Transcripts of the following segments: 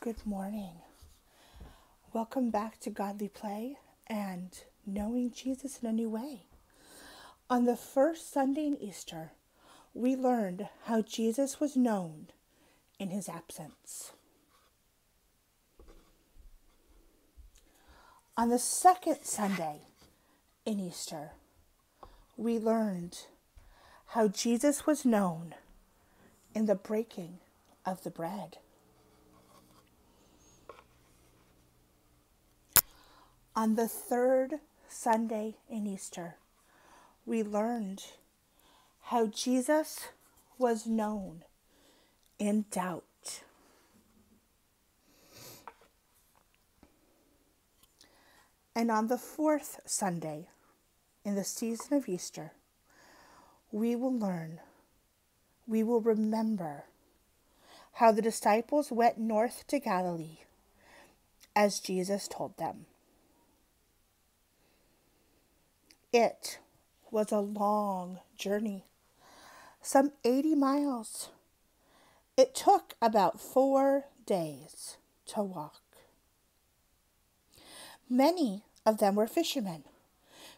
Good morning. Welcome back to Godly Play and Knowing Jesus in a New Way. On the first Sunday in Easter, we learned how Jesus was known in his absence. On the second Sunday in Easter, we learned how Jesus was known in the breaking of the bread. On the third Sunday in Easter, we learned how Jesus was known in doubt. And on the fourth Sunday in the season of Easter, we will remember how the disciples went north to Galilee as Jesus told them. It was a long journey, some 80 miles. It took about 4 days to walk. Many of them were fishermen,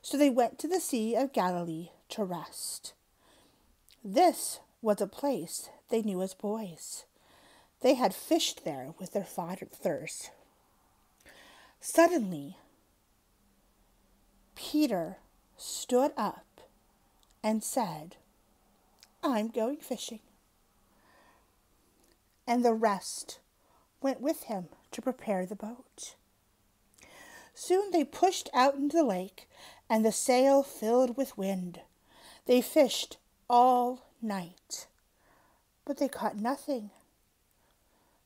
so they went to the Sea of Galilee to rest. This was a place they knew as boys. They had fished there with their fathers. Suddenly, Peter stood up and said, "I'm going fishing." And the rest went with him to prepare the boat. Soon they pushed out into the lake, and the sail filled with wind. They fished all night, but they caught nothing.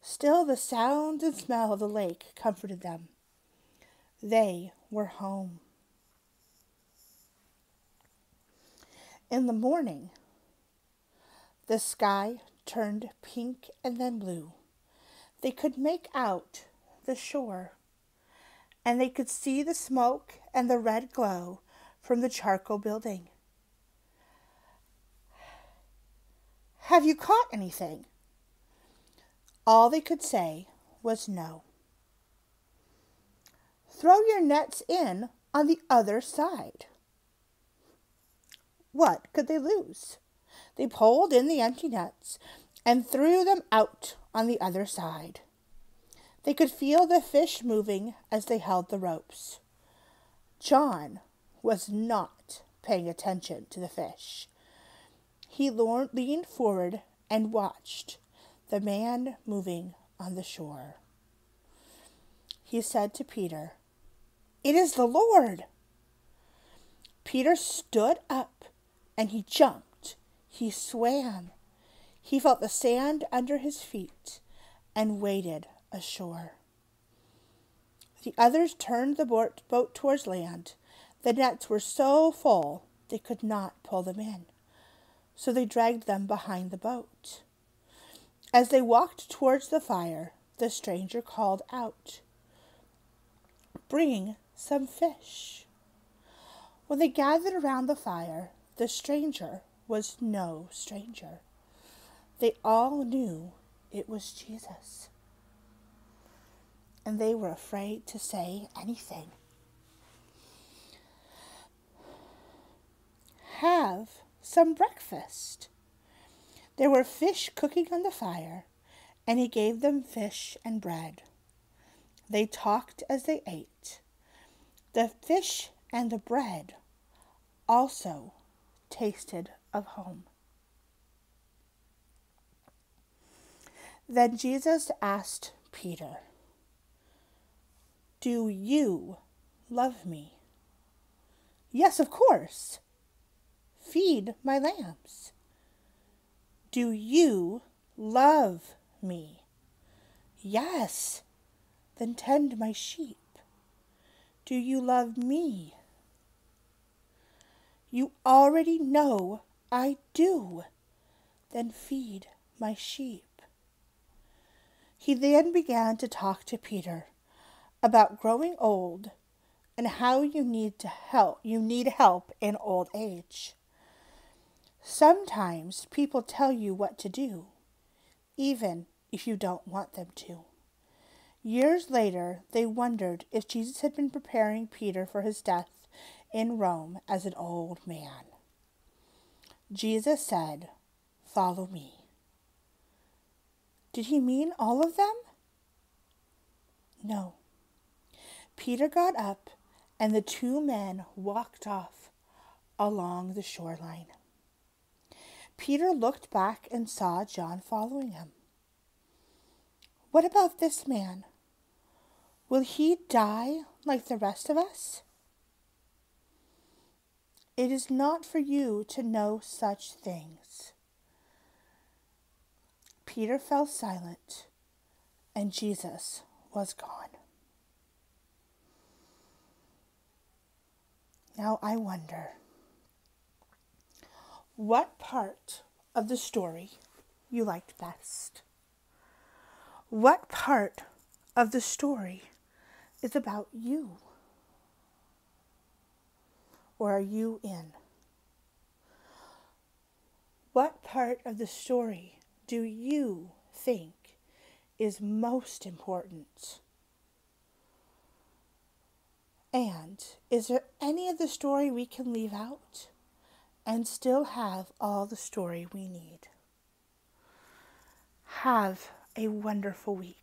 Still, the sound and smell of the lake comforted them. They were home. In the morning, the sky turned pink and then blue. They could make out the shore, and they could see the smoke and the red glow from the charcoal building. "Have you caught anything?" All they could say was no. "Throw your nets in on the other side." What could they lose? They pulled in the empty nets and threw them out on the other side. They could feel the fish moving as they held the ropes. John was not paying attention to the fish. He leaned forward and watched the man moving on the shore. He said to Peter, "It is the Lord." Peter stood up and he jumped. He swam. He felt the sand under his feet and waded ashore. The others turned the boat towards land. The nets were so full they could not pull them in, so they dragged them behind the boat. As they walked towards the fire, the stranger called out, "Bring some fish." When they gathered around the fire, the stranger was no stranger. They all knew it was Jesus, and they were afraid to say anything. "Have some breakfast." There were fish cooking on the fire, and he gave them fish and bread. They talked as they ate. The fish and the bread also tasted of home. Then Jesus asked Peter, "Do you love me?" "Yes, of course." "Feed my lambs." "Do you love me?" "Yes." "Then tend my sheep." "Do you love me?" "You already know I do." "Then feed my sheep." He then began to talk to Peter about growing old and how you need help in old age. Sometimes people tell you what to do, even if you don't want them to. Years later, they wondered if Jesus had been preparing Peter for his death in Rome as an old man. Jesus said, "Follow me." Did he mean all of them? No. Peter got up, and the two men walked off along the shoreline. Peter looked back and saw John following him. What about this man? Will he die like the rest of us? It is not for you to know such things. Peter fell silent, and Jesus was gone. Now I wonder what part of the story you liked best. What part of the story is about you? Or are you in? What part of the story do you think is most important? And is there any of the story we can leave out and still have all the story we need? Have a wonderful week.